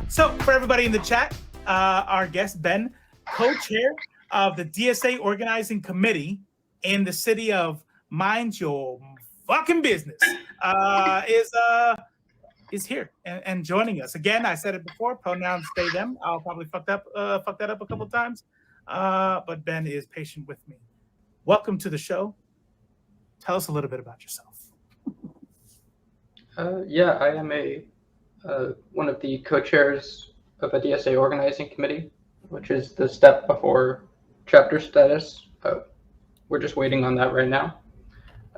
So for everybody in the chat, our guest, Ben, co-chair of the DSA organizing committee in the city of Mind Your Fucking Business, is here and joining us. Again, I said it before, pronouns they, them. I'll probably fuck that up a couple times. But Ben is patient with me. Welcome to the show. Tell us a little bit about yourself. I am one of the co-chairs of a DSA organizing committee, which is the step before chapter status. We're just waiting on that right now.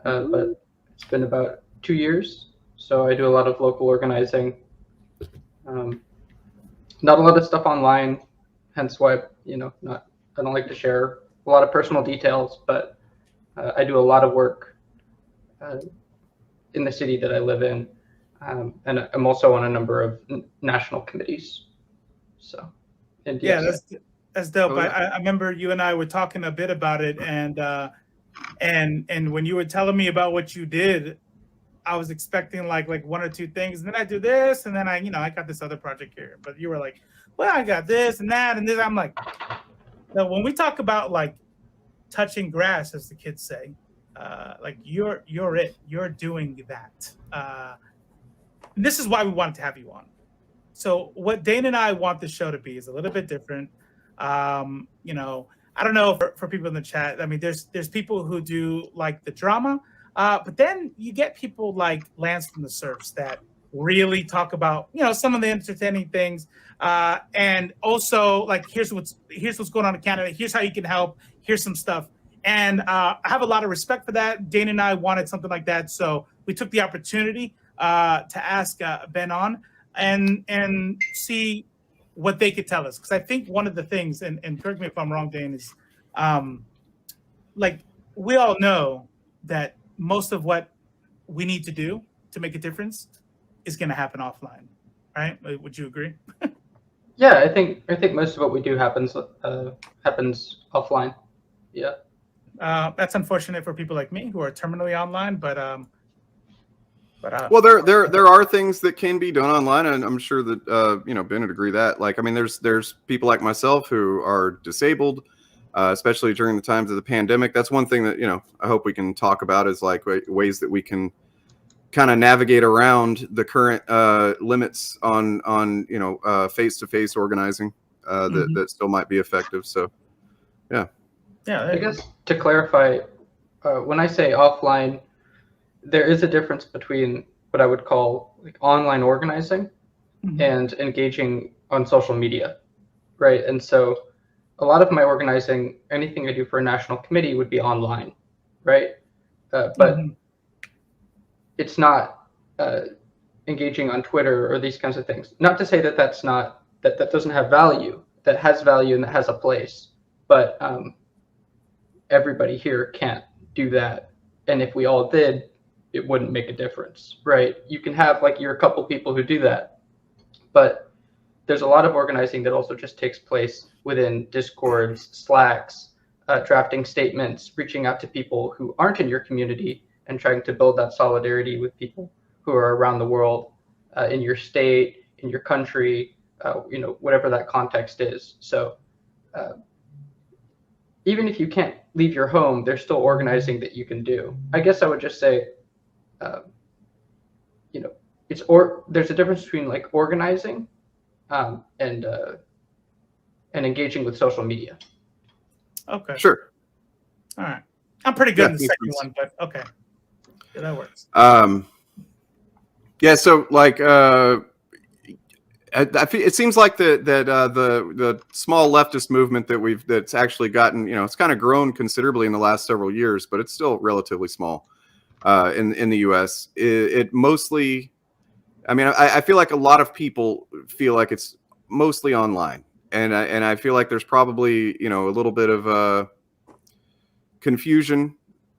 But it's been about 2 years. So I do a lot of local organizing, not a lot of stuff online, hence why, I don't like to share a lot of personal details, but I do a lot of work in the city that I live in. And I'm also on a number of national committees. So, yeah, that's dope. I remember you and I were talking a bit about it, and when you were telling me about what you did, I was expecting like one or two things, and then I do this, and then I got this other project here. But you were like, well, I got this and that and this. I'm like, so when we talk about like touching grass, as the kids say, like you're doing that. This is why we wanted to have you on. So what Dane and I want the show to be is a little bit different. I don't know for people in the chat. I mean, there's people who do like the drama. But then you get people like Lance from the Surfs that really talk about, some of the entertaining things. And also like, here's what's going on in Canada. Here's how you can help. Here's some stuff. And I have a lot of respect for that. Dane and I wanted something like that. So we took the opportunity to ask Ben on and see what they could tell us. Because I think one of the things, and correct me if I'm wrong, Dane, is like we all know that most of what we need to do to make a difference is going to happen offline, right? Would you agree? Yeah, I think most of what we do happens offline. Yeah. That's unfortunate for people like me who are terminally online, but well, there are things that can be done online, and I'm sure that Ben would agree that. Like, I mean, there's people like myself who are disabled. Especially during the times of the pandemic. That's one thing that, I hope we can talk about is like ways that we can kind of navigate around the current limits on face-to-face organizing that still might be effective. So, yeah. I guess to clarify, when I say offline, there is a difference between what I would call like online organizing and engaging on social media, right? And so a lot of my organizing, anything I do for a national committee would be online, right? But it's not engaging on Twitter or these kinds of things. Not to say that that doesn't have value. That has value and that has a place. But everybody here can't do that. And if we all did, it wouldn't make a difference, right? You can have like a couple people who do that, but there's a lot of organizing that also just takes place within Discords, Slacks, drafting statements, reaching out to people who aren't in your community and trying to build that solidarity with people who are around the world, in your state, in your country, whatever that context is. So even if you can't leave your home, there's still organizing that you can do. I guess I would just say, there's a difference between like organizing and engaging with social media. Okay. Sure. All right. I'm pretty good in the second one, but okay. Yeah, that works. Yeah. So like, it seems like the small leftist movement that's actually gotten, it's kind of grown considerably in the last several years, but it's still relatively small in the U.S. It mostly, I mean, I feel like a lot of people feel like it's mostly online, and I feel like there's probably a little bit of confusion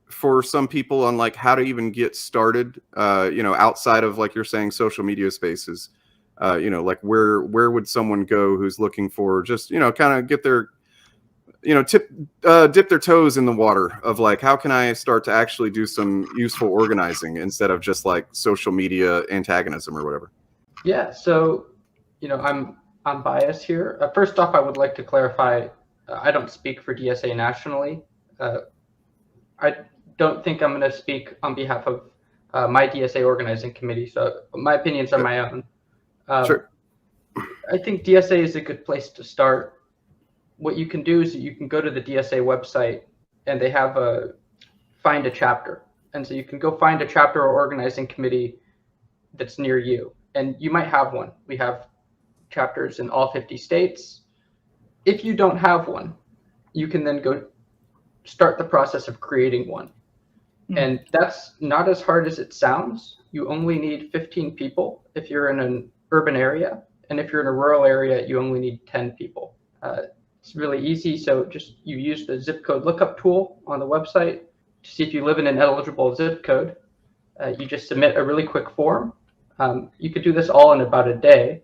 for some people on like how to even get started. Outside of like you're saying social media spaces. Like where would someone go who's looking for just kind of get their dip their toes in the water of like, how can I start to actually do some useful organizing instead of just like social media antagonism or whatever? Yeah. So I'm biased here. First off, I would like to clarify, I don't speak for DSA nationally. I don't think I'm going to speak on behalf of my DSA organizing committee, so my opinions are my own. Sure. I think DSA is a good place to start. What you can do is you can go to the DSA website, and they have find a chapter. And so you can go find a chapter or organizing committee that's near you. And you might have one. We have chapters in all 50 states. If you don't have one, you can then go start the process of creating one. And that's not as hard as it sounds. You only need 15 people if you're in an urban area. And if you're in a rural area, you only need 10 people. It's really easy. So just you use the zip code lookup tool on the website to see if you live in an eligible zip code. You just submit a really quick form. You could do this all in about a day.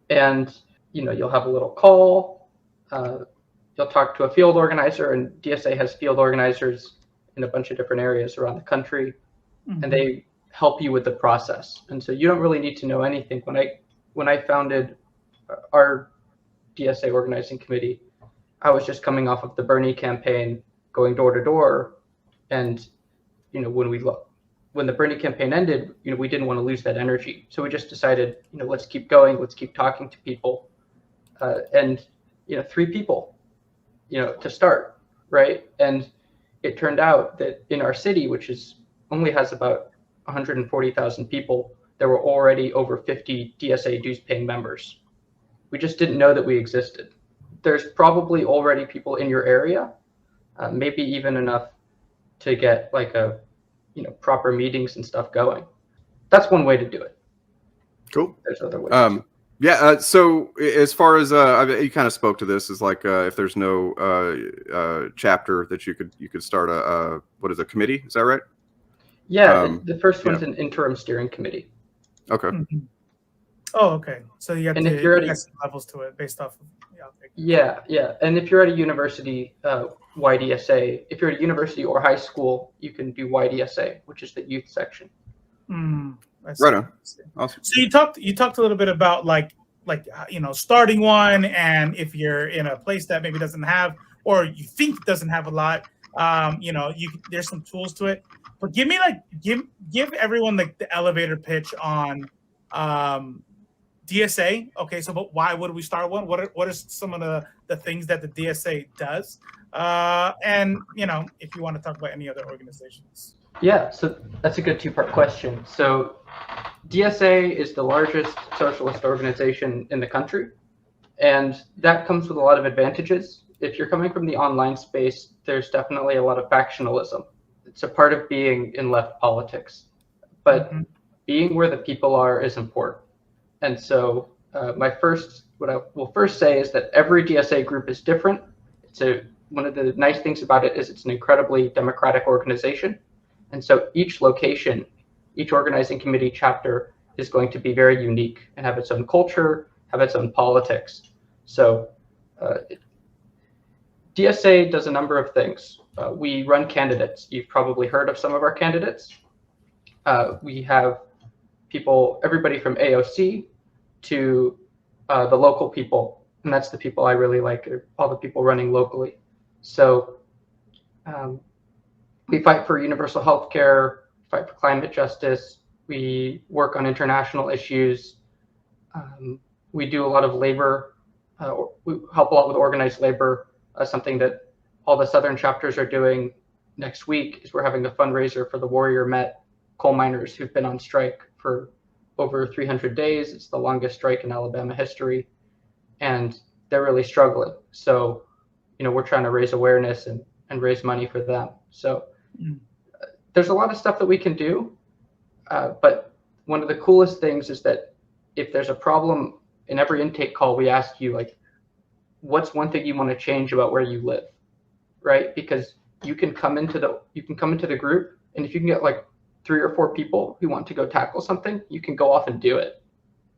And you'll have a little call. You'll talk to a field organizer, and DSA has field organizers in a bunch of different areas around the country, and they help you with the process. And so you don't really need to know anything. When I founded our DSA organizing committee, I was just coming off of the Bernie campaign, going door to door, and when the Bernie campaign ended, we didn't want to lose that energy, so we just decided, let's keep going, let's keep talking to people, and 3 people, to start, right? And it turned out that in our city, which only has about 140,000 people, there were already over 50 DSA dues-paying members. We just didn't know that we existed. There's probably already people in your area, maybe even enough to get proper meetings and stuff going. That's one way to do it. Cool. There's other ways. Yeah. So as far as you kind of spoke to this, is if there's no chapter that you could start a committee? Is that right? Yeah. The first one's an interim steering committee. Okay. Oh, okay. So you have to levels to it based off of. Yeah. And if you're at a university, YDSA. If you're at a university or high school, you can do YDSA, which is the youth section. Right on. Awesome. So you talked a little bit about starting one, and if you're in a place that maybe doesn't have, or you think doesn't have a lot, there's some tools to it. But give everyone the elevator pitch on DSA. Okay, so but why would we start one? What are some of the things that the DSA does? And if you want to talk about any other organizations. Yeah, so that's a good 2-part question. So DSA is the largest socialist organization in the country, and that comes with a lot of advantages. If you're coming from the online space, there's definitely a lot of factionalism. It's a part of being in left politics, but being where the people are is important. And so what I will first say is that every DSA group is different. One of the nice things about it is it's an incredibly democratic organization. And so each location, each organizing committee chapter is going to be very unique and have its own culture, have its own politics. So DSA does a number of things. We run candidates. You've probably heard of some of our candidates. We have everybody from AOC to the local people, and that's the people I really like, all the people running locally. So we fight for universal health care, fight for climate justice, we work on international issues, we do a lot of labor, we help a lot with organized labor. Something that all the southern chapters are doing next week is we're having a fundraiser for the Warrior Met coal miners who've been on strike for over 300 days. It's the longest strike in Alabama history, and they're really struggling. So, we're trying to raise awareness and raise money for them. So there's a lot of stuff that we can do, but one of the coolest things is that if there's a problem, in every intake call, we ask you, what's one thing you want to change about where you live, right? Because you can come into the group, and if you can get 3 or 4 people who want to go tackle something, you can go off and do it,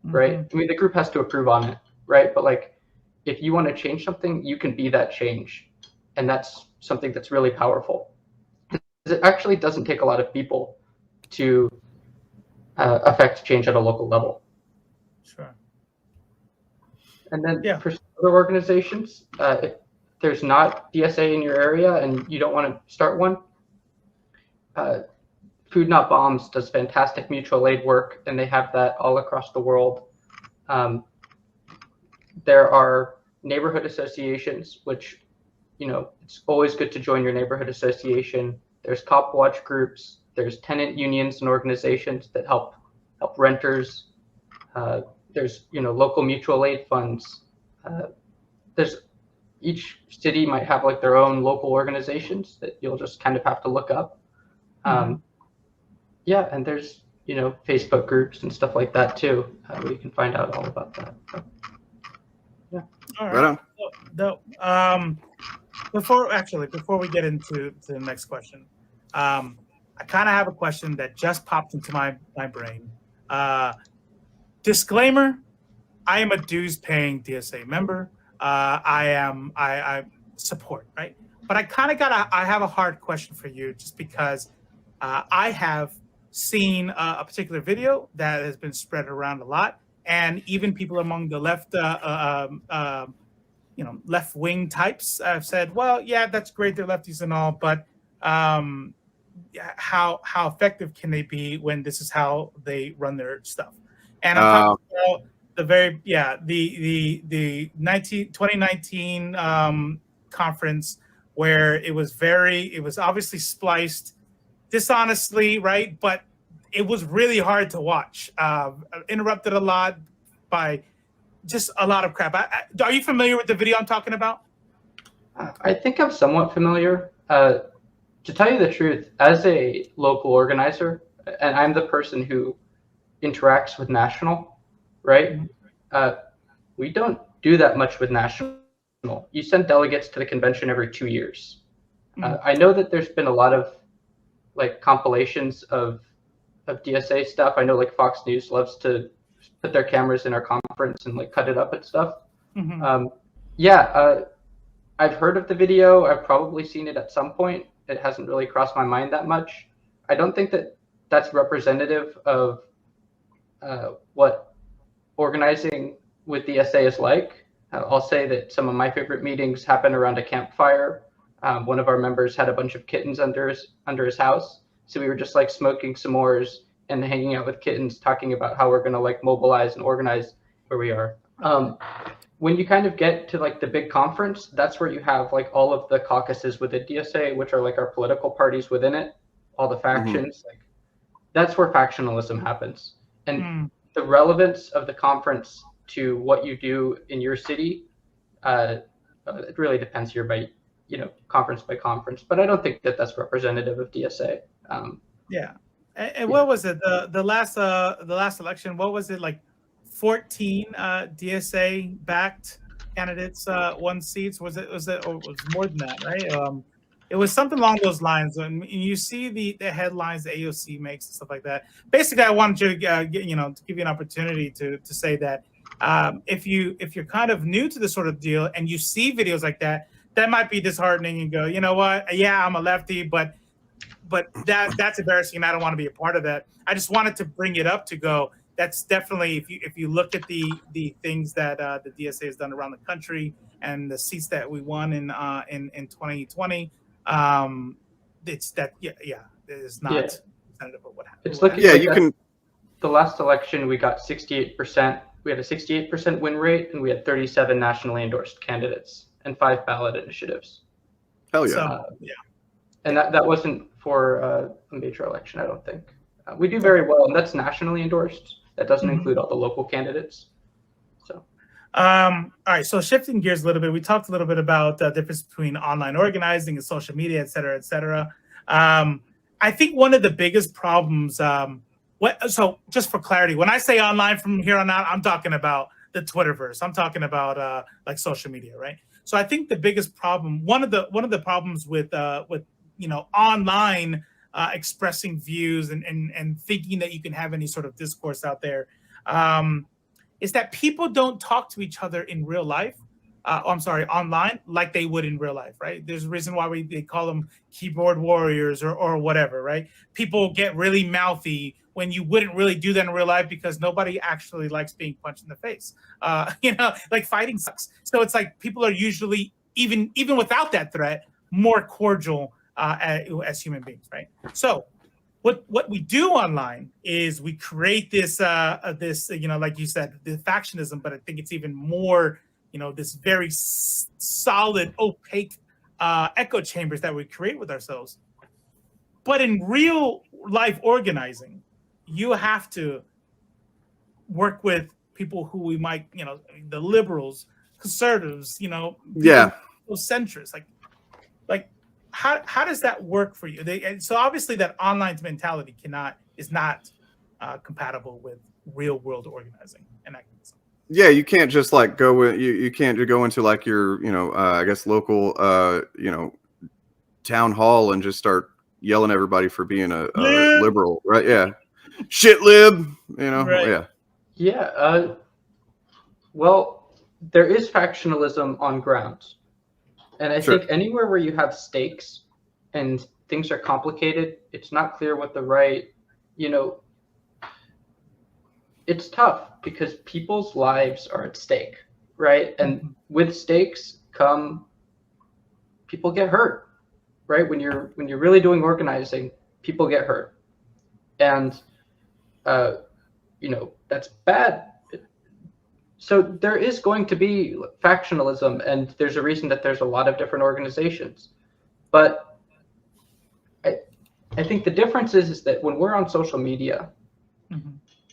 right? I mean, the group has to approve on it, right? But if you want to change something, you can be that change. And that's something that's really powerful. It actually doesn't take a lot of people to affect change at a local level. Sure. And then Yeah. for other organizations, if there's not DSA in your area and you don't want to start one, Food Not Bombs does fantastic mutual aid work, and they have that all across the world. There are neighborhood associations, which, it's always good to join your neighborhood association. There's cop watch groups. There's tenant unions and organizations that help renters. There's local mutual aid funds. There's each city might have like their own local organizations that you'll just kind of have to look up. Yeah, and there's Facebook groups and stuff like that too, where you can find out all about that. So, yeah. All Right on. Before we get into the next question, I kind of have a question that just popped into my brain. Disclaimer: I am a dues-paying DSA member. I support, right? But I have a hard question for you, just because I have seen a particular video that has been spread around a lot, and even people among the left, left-wing types have said, "Well, yeah, that's great, they're lefties and all, but how effective can they be when this is how they run their stuff?" And I'm talking about the 2019 conference, where it was obviously spliced dishonestly, right? But it was really hard to watch. Interrupted a lot by just a lot of crap. Are you familiar with the video I'm talking about? I think I'm somewhat familiar. To tell you the truth, as a local organizer, and I'm the person who interacts with national, right? We don't do that much with national. You send delegates to the convention every 2 years. I know that there's been a lot of like compilations of DSA stuff. I know like Fox News loves to put their cameras in our conference and like cut it up and stuff. I've heard of the video. I've probably seen it at some point. It hasn't really crossed my mind that much. I don't think that that's representative of what organizing with DSA is like. I'll say that some of my favorite meetings happen around a campfire. One of our members had a bunch of kittens under his house, so we were just like smoking s'mores and hanging out with kittens, talking about how we're going to like mobilize and organize where we are. When you kind of get to like the big conference, that's where you have like all of the caucuses within DSA, which are like our political parties within it, all the factions. Like that's where factionalism happens. And the relevance of the conference to what you do in your city, it really depends here by conference by conference. But I don't think that that's representative of DSA. And what was it? The last election? What was it, like 14 DSA backed candidates won seats? Was it or was more than that, right? It was something along those lines. And you see the headlines the AOC makes and stuff like that. Basically, I wanted you to to give you an opportunity to say that if you're kind of new to this sort of deal and you see videos like that, that might be disheartening and go, you know what? Yeah, I'm a lefty, but that's embarrassing and I don't want to be a part of that. I just wanted to bring it up to go. That's definitely, if you look at the things that the DSA has done around the country and the seats that we won in 2020, it's that it is not representative of what happened. It's looking the last election we got 68%. We had a 68% win rate, and we had 37 nationally endorsed candidates and 5 ballot initiatives. Hell yeah! So, and that wasn't for a major election, I don't think. We do very well, and that's nationally endorsed. That doesn't include all the local candidates. So, all right. So shifting gears a little bit, we talked a little bit about the difference between online organizing and social media, et cetera, et cetera. I think one of the biggest problems. So just for clarity, when I say online from here on out, I'm talking about the Twitterverse. I'm talking about like social media, right? So I think the biggest problem, one of the problems with online expressing views and thinking that you can have any sort of discourse out there, is that people don't talk to each other in real life. online, like they would in real life, right? There's a reason why they call them keyboard warriors or whatever, right? People get really mouthy when you wouldn't really do that in real life because nobody actually likes being punched in the face. Like fighting sucks. So it's like people are usually, even without that threat, more cordial as human beings, right? So what we do online is we create this like you said, the factionism, but I think it's even more, this very solid, opaque echo chambers that we create with ourselves. But in real life organizing, you have to work with people who we might, the liberals, conservatives, centrists, like how does that work for you? So obviously that online mentality is not compatible with real world organizing and activism. Yeah, you can't just like go with you can't go into like your I guess local town hall and just start yelling at everybody for being a liberal, right? Yeah, shit lib, Right. Yeah. Well, there is factionalism on grounds. And I think anywhere where you have stakes and things are complicated, it's not clear what the right, it's tough because people's lives are at stake, right? And with stakes come people get hurt, right? When you're really doing organizing, people get hurt. And that's bad. So there is going to be factionalism, and there's a reason that there's a lot of different organizations. But I think the difference is that when we're on social media,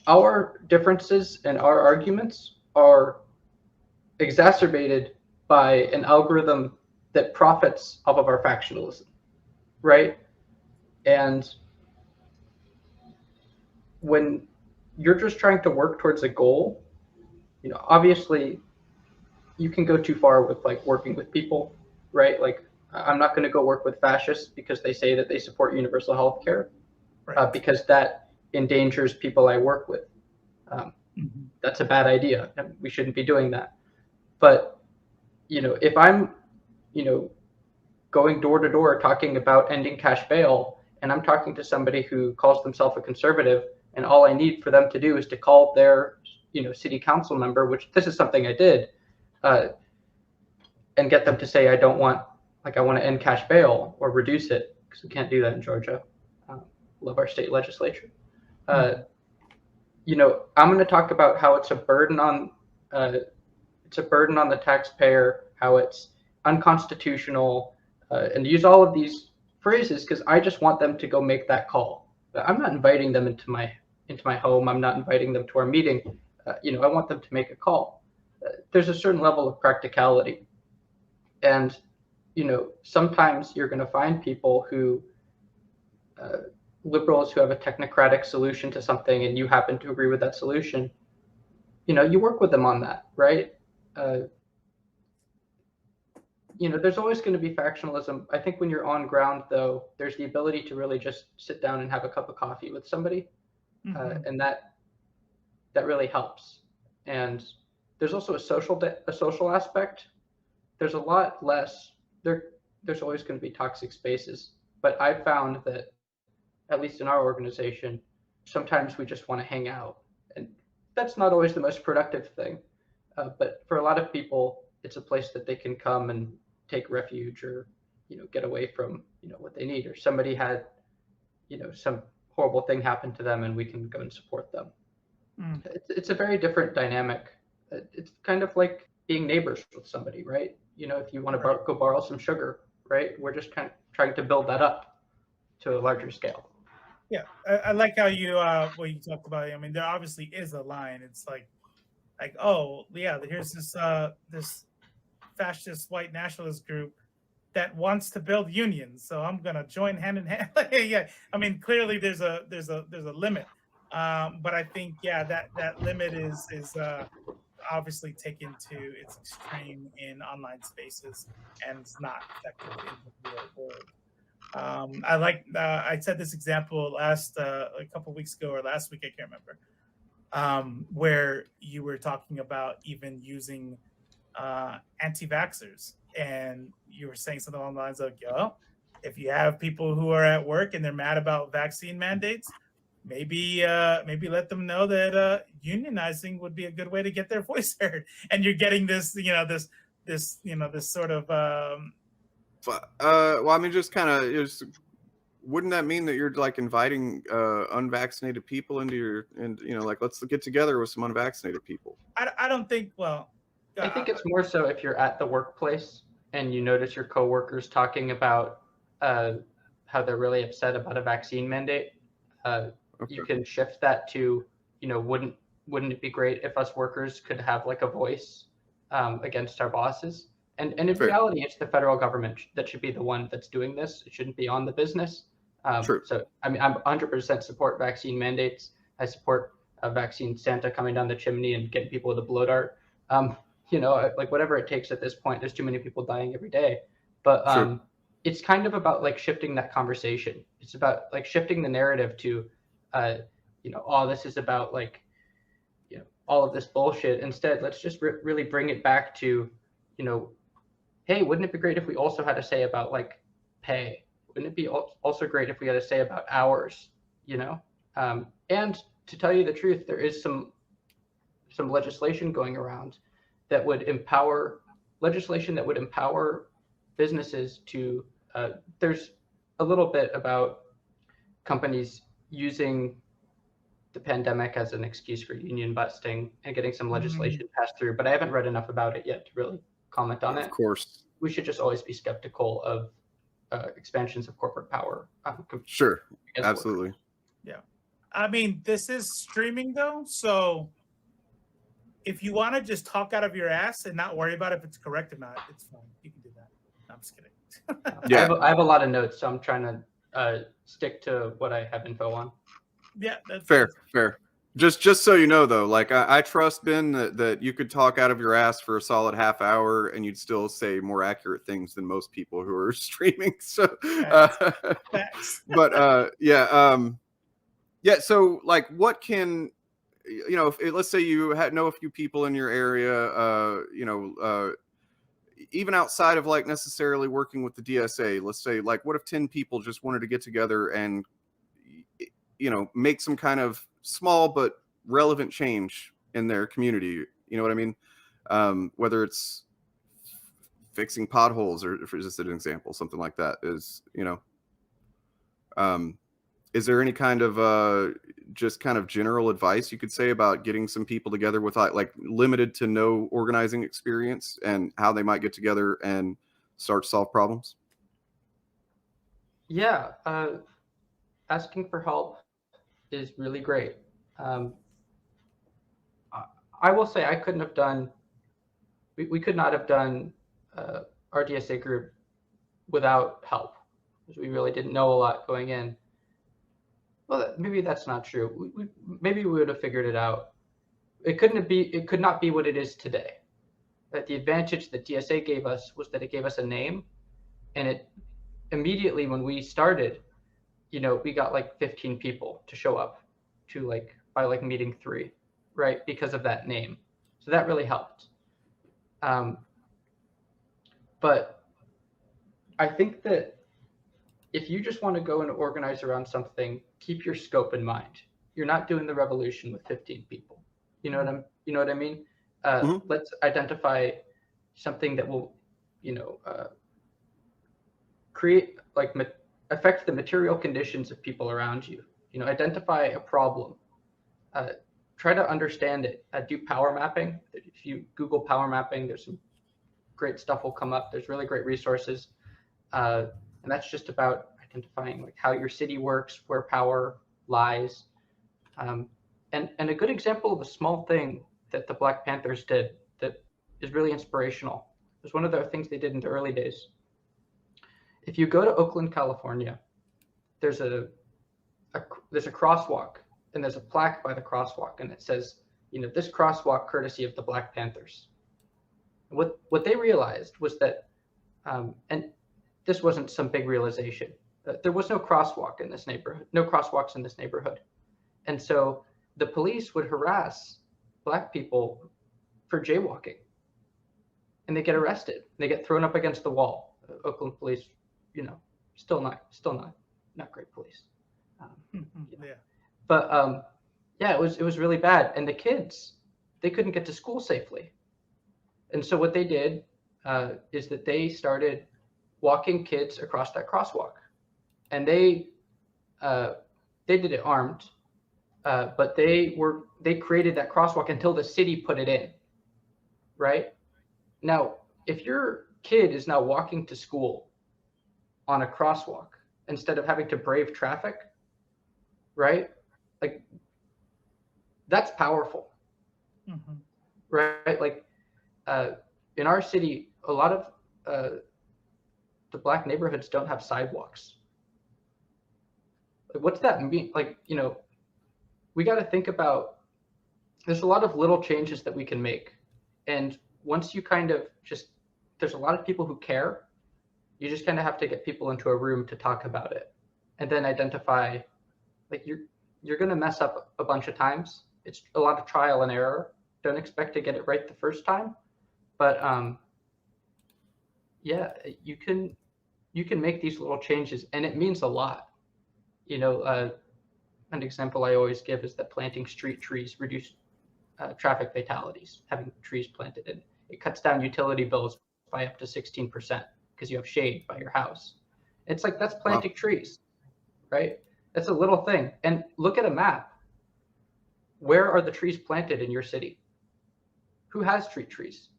our differences and our arguments are exacerbated by an algorithm that profits off of our factionalism, right? And when you're just trying to work towards a goal, obviously you can go too far with like working with people, right? Like I'm not going to go work with fascists because they say that they support universal health care, because that endangers people I work with. That's a bad idea. We shouldn't be doing that. But, if I'm, going door to door talking about ending cash bail, and I'm talking to somebody who calls themselves a conservative, and all I need for them to do is to call their city council member, which this is something I did, and get them to say, I want to end cash bail or reduce it, because we can't do that in Georgia. Love our state legislature. I'm going to talk about how it's a burden on the taxpayer, how it's unconstitutional, and use all of these phrases because I just want them to go make that call. I'm not inviting them into my home. I'm not inviting them to our meeting. I want them to make a call. There's a certain level of practicality. And, sometimes you're going to find people who, liberals who have a technocratic solution to something and you happen to agree with that solution, you work with them on that, right? There's always going to be factionalism. I think when you're on ground, though, there's the ability to really just sit down and have a cup of coffee with somebody. And that really helps. And there's also a social aspect. There's a lot less there's always going to be toxic spaces, but I found that at least in our organization, sometimes we just want to hang out, and that's not always the most productive thing, but for a lot of people it's a place that they can come and take refuge or get away from what they need, or somebody had some horrible thing happen to them and we can go and support them. It's a very different dynamic. It's kind of like being neighbors with somebody, right? If you want to go borrow some sugar, right? We're just kind of trying to build that up to a larger scale. Yeah, I like how you talked about it. I mean, there obviously is a line. It's like, oh yeah, here's this fascist white nationalist group that wants to build unions, so I'm gonna join hand in hand. Yeah, I mean, clearly there's a limit, but I think that limit is obviously taken to its extreme in online spaces, and it's not effective in the real world. I said this example a couple of weeks ago or last week, I can't remember, where you were talking about even using anti-vaxxers, and you were saying something along the lines of, yo, if you have people who are at work and they're mad about vaccine mandates, maybe let them know that unionizing would be a good way to get their voice heard. And you're getting this sort of well, I mean, just kind of, wouldn't that mean that you're like inviting unvaccinated people into your, and like, let's get together with some unvaccinated people? I don't think, well, I think it's more so if you're at the workplace and you notice your coworkers talking about how they're really upset about a vaccine mandate. Okay. You can shift that to, wouldn't it be great if us workers could have like a voice against our bosses? And in Fair. Reality, it's the federal government that should be the one that's doing this. It shouldn't be on the business. True. So, I mean, I'm 100% support vaccine mandates. I support vaccine Santa coming down the chimney and getting people with a blow dart. Like whatever it takes at this point. There's too many people dying every day. But sure. It's kind of about like shifting that conversation. It's about like shifting the narrative to, this is about like, all of this bullshit. Instead, let's just really bring it back to, hey, wouldn't it be great if we also had a say about like pay? Wouldn't it be also great if we had a say about hours? And to tell you the truth, there is some legislation going around that would empower businesses to. There's a little bit about companies using the pandemic as an excuse for union busting and getting some legislation passed through, but I haven't read enough about it yet to really comment on it. Of course. We should just always be skeptical of expansions of corporate power. Sure, absolutely. Yeah. I mean, this is streaming though, so if you want to just talk out of your ass and not worry about if it's correct or not, it's fine. You can do that. No, I'm just kidding. Yeah, I have a lot of notes, so I'm trying to stick to what I have info on. Yeah, that's fair. Just so you know, though, like I trust, Ben, that you could talk out of your ass for a solid half hour and you'd still say more accurate things than most people who are streaming. So, but yeah. So, like, what can let's say you know a few people in your area, even outside of like necessarily working with the DSA. Let's say, like, what if 10 people just wanted to get together and make some kind of small but relevant change in their community? You know what I mean? Whether it's fixing potholes or for just an example, something like that is, is there any kind of just kind of general advice you could say about getting some people together with like limited to no organizing experience and how they might get together and start to solve problems? Yeah. Asking for help is really great. I will say I couldn't have done, we could not have done our DSA group without help, because we really didn't know a lot going in. Well, maybe that's not true. Maybe we would have figured it out. It could not be what it is today. But the advantage that DSA gave us was that it gave us a name, and it immediately when we started, we got like 15 people to show up to by meeting 3, right? Because of that name. So that really helped. But I think that if you just want to go and organize around something, keep your scope in mind. You're not doing the revolution with 15 people. You know what I mean? Let's identify something that will, create affect the material conditions of people around you. Identify a problem. Try to understand it. Do power mapping. If you Google power mapping, there's some great stuff will come up. There's really great resources. And that's just about identifying how your city works, where power lies. And a good example of a small thing that the Black Panthers did that is really inspirational. It was one of the things they did in the early days. If you go to Oakland, California, there's a crosswalk and there's a plaque by the crosswalk, and it says, this crosswalk courtesy of the Black Panthers. What they realized was that, and this wasn't some big realization, there was no crosswalk in this neighborhood, no crosswalks in this neighborhood. And so the police would harass Black people for jaywalking. and they get arrested. They get thrown up against the wall. Oakland police, still not great police. Yeah. But yeah, it was really bad, and the kids, they couldn't get to school safely. And so what they did is that they started walking kids across that crosswalk, and they did it armed, but they created that crosswalk until the city put it in. Right now, if your kid is now walking to school on a crosswalk instead of having to brave traffic, right? Like, that's powerful, right? Like, in our city, a lot of the Black neighborhoods don't have sidewalks. Like, what's that mean? Like, we got to think about, there's a lot of little changes that we can make. And once you kind of there's a lot of people who care. You just kind of have to get people into a room to talk about it, and then identify, like, you're going to mess up a bunch of times. It's a lot of trial and error. Don't expect to get it right the first time, but yeah, you can make these little changes, and it means a lot. An example I always give is that planting street trees reduce traffic fatalities. Having trees planted, and it cuts down utility bills by up to 16% because you have shade by your house. It's like, that's planting trees, right? That's a little thing. And look at a map. Where are the trees planted in your city? Who has street trees?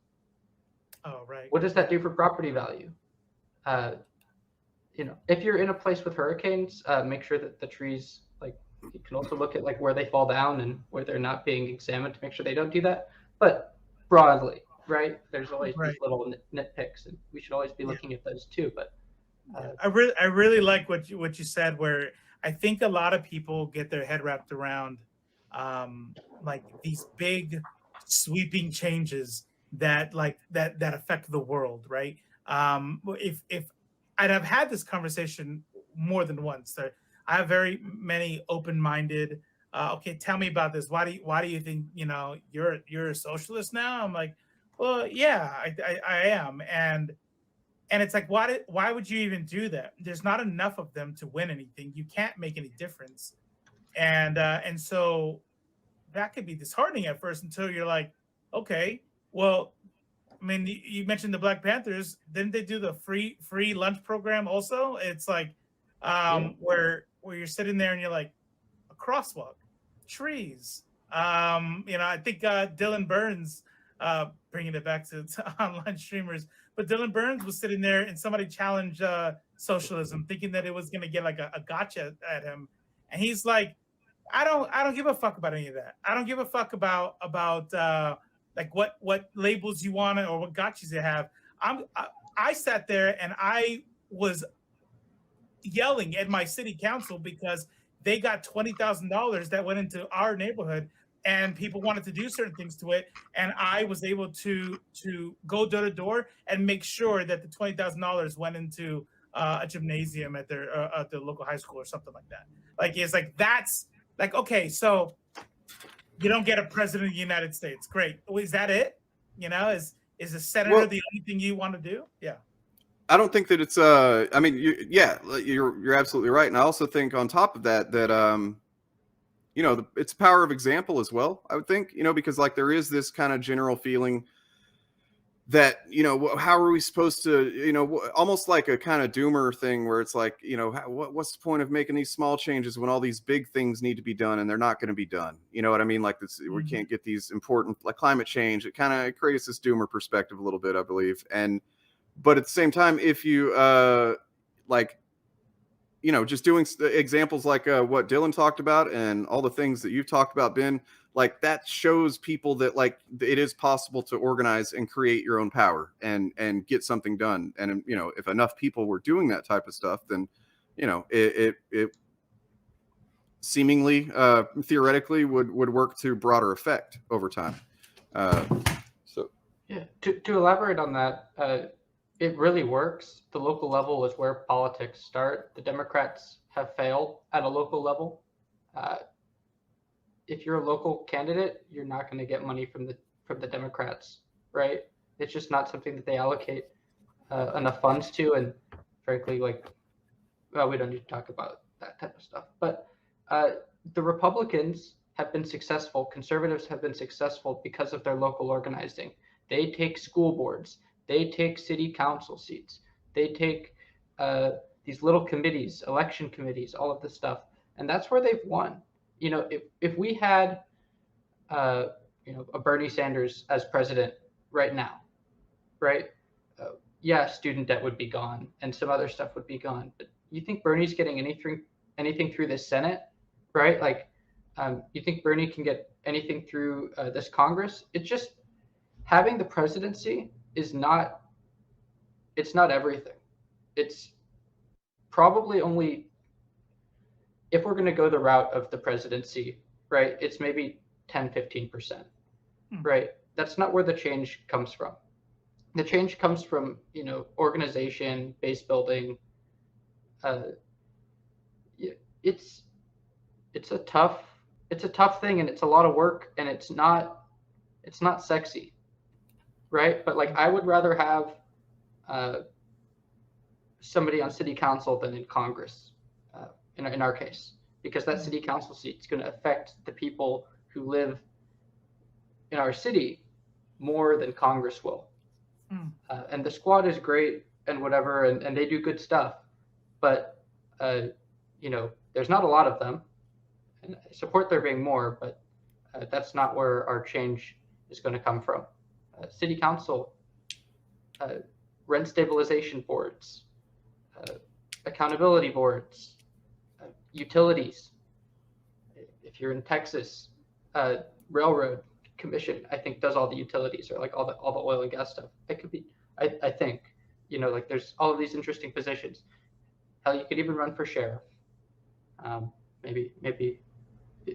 Oh, right. What does that do for property value? If you're in a place with hurricanes, make sure that the trees, like, you can also look at, like, where they fall down and where they're not being examined to make sure they don't do that. But broadly, right, there's always these little nitpicks, and we should always be looking at those too. But I really like what you said, where I think a lot of people get their head wrapped around like these big sweeping changes that affect the world, right? If I've had this conversation more than once. I have very many open-minded. Okay, tell me about this. Why do you think you're a socialist now? I'm like, well, yeah, I am, and it's like, why would you even do that? There's not enough of them to win anything. You can't make any difference, and so that could be disheartening at first until you're like, okay, well, I mean, you mentioned the Black Panthers. Didn't they do the free lunch program also? It's like where you're sitting there and you're like, a crosswalk, trees. I think Dylan Burns, bringing it back to online streamers, but Dylan Burns was sitting there and somebody challenged socialism, thinking that it was going to get like a gotcha at him, and he's like, I don't give a fuck about any of that. I don't give a fuck about like what labels you want or what gotchas you have. I sat there and I was yelling at my city council because they got $20,000 that went into our neighborhood, and people wanted to do certain things to it, and I was able to go door to door and make sure that the $20,000 went into a gymnasium at their local high school or something like that. Like, it's like, that's like, okay, so you don't get a president of the United States. Great. Is that it? Is a senator the only thing you want to do? Yeah. I don't think that it's I mean, you're absolutely right, and I also think on top of that it's power of example as well. I would think, because like there is this kind of general feeling that how are we supposed to almost like a kind of doomer thing where it's like what's the point of making these small changes when all these big things need to be done and they're not going to be done? You know what I mean? Like this, we can't get these important, like climate change. It kind of creates this doomer perspective a little bit, I believe. But at the same time, if you just doing examples like what Dylan talked about and all the things that you've talked about, Ben, like that shows people that like it is possible to organize and create your own power and get something done. And if enough people were doing that type of stuff, then it seemingly theoretically would work to broader effect over time. So yeah, to elaborate on that, it really works. The local level is where politics start. The Democrats have failed at a local level. If you're a local candidate, you're not going to get money from the Democrats, right? It's just not something that they allocate enough funds to. And frankly, like, well, we don't need to talk about that type of stuff. But the Republicans have been successful. Conservatives have been successful because of their local organizing. They take school boards. They take city council seats. They take these little committees, election committees, all of this stuff. And that's where they've won. You know, if we had, you know, a Bernie Sanders as president right now, right? Yeah, student debt would be gone and some other stuff would be gone. But you think Bernie's getting anything through the Senate, right? Like, you think Bernie can get anything through this Congress? It's just having the presidency is not. It's not everything. It's probably only, if we're going to go the route of the presidency, right? It's maybe 10-15%, right? That's not where the change comes from. The change comes from, you know, organization, base building. It's a tough thing, and it's a lot of work, and it's not sexy, right? But like, I would rather have somebody on city council than in Congress, in our case, because that city council seat is going to affect the people who live in our city more than Congress will. And the squad is great and whatever, and they do good stuff, but you know, there's not a lot of them, and I support there being more, but that's not where our change is going to come from. City council, rent stabilization boards, accountability boards, utilities. If you're in Texas, railroad commission, I think, does all the utilities, or like all the oil and gas stuff. It could be, I think, you know, like, there's all of these interesting positions. Hell, you could even run for sheriff. Maybe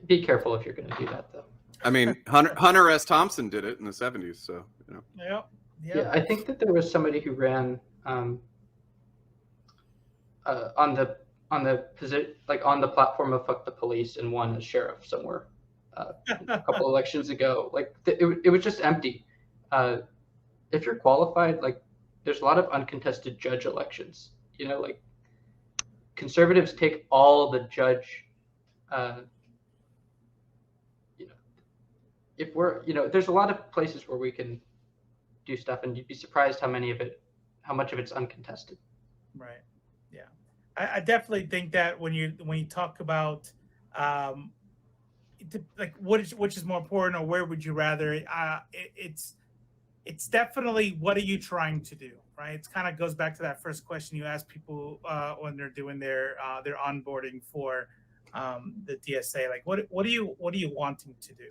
be careful if you're going to do that, though. I mean, Hunter S. Thompson did it in the 70s, so, you know. Yeah, I think that there was somebody who ran on the position, like on the platform of fuck the police, and won as sheriff somewhere a couple elections ago. Like, it was just empty. If you're qualified, like, there's a lot of uncontested judge elections. You know, like, conservatives take all the judge. You know, if we're, you know, there's a lot of places where we can do stuff, and you'd be surprised how much of it's uncontested. Right. Yeah. I definitely think that when you talk about like which is more important, or where would you rather, it's definitely, what are you trying to do, right? It kind of goes back to that first question you ask people when they're doing their onboarding for the DSA, like what are you wanting to do?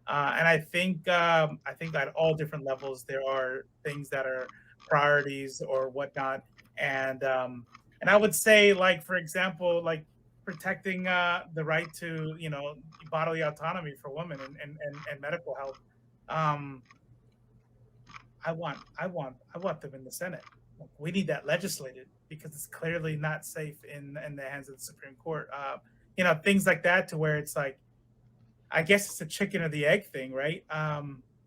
And I think at all different levels there are things that are priorities or whatnot, and I would say, like, for example, like protecting the right to, you know, bodily autonomy for women and medical health. I want them in the Senate. We need that legislated, because it's clearly not safe in the hands of the Supreme Court. You know, things like that, to where it's like, I guess it's a chicken or the egg thing, right?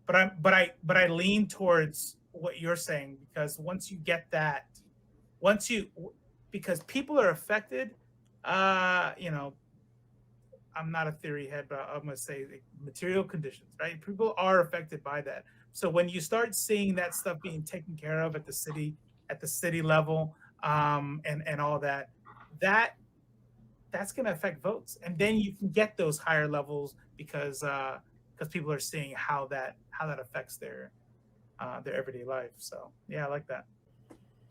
But I lean towards what you're saying, because once you get that, because people are affected, you know, I'm not a theory head, but I'm going to say the material conditions, right? People are affected by that. So when you start seeing that stuff being taken care of at the city level, and all that, that's going to affect votes, and then you can get those higher levels because people are seeing how that affects their everyday life. So yeah, I like that.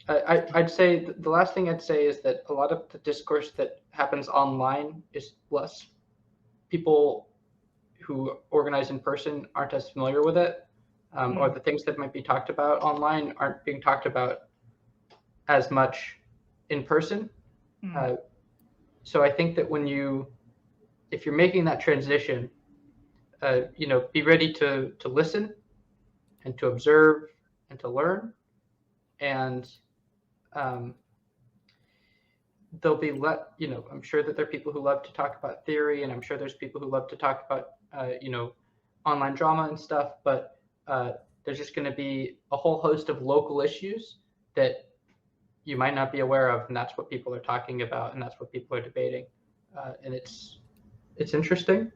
I'd say the last thing I'd say is that a lot of the discourse that happens online is less. People who organize in person aren't as familiar with it, or the things that might be talked about online aren't being talked about as much in person. So I think that if you're making that transition, you know, be ready to listen and to observe and to learn, and there'll be you know, I'm sure that there are people who love to talk about theory, and I'm sure there's people who love to talk about you know, online drama and stuff, but there's just going to be a whole host of local issues that you might not be aware of, and that's what people are talking about, and that's what people are debating, and it's interesting.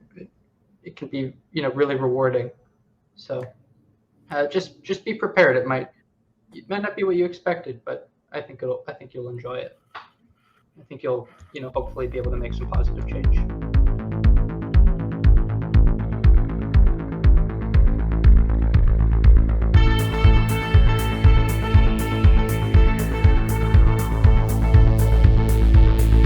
It can be, you know, really rewarding. So just be prepared. It might not be what you expected, but I think you'll enjoy it. I think you'll, you know, hopefully be able to make some positive change.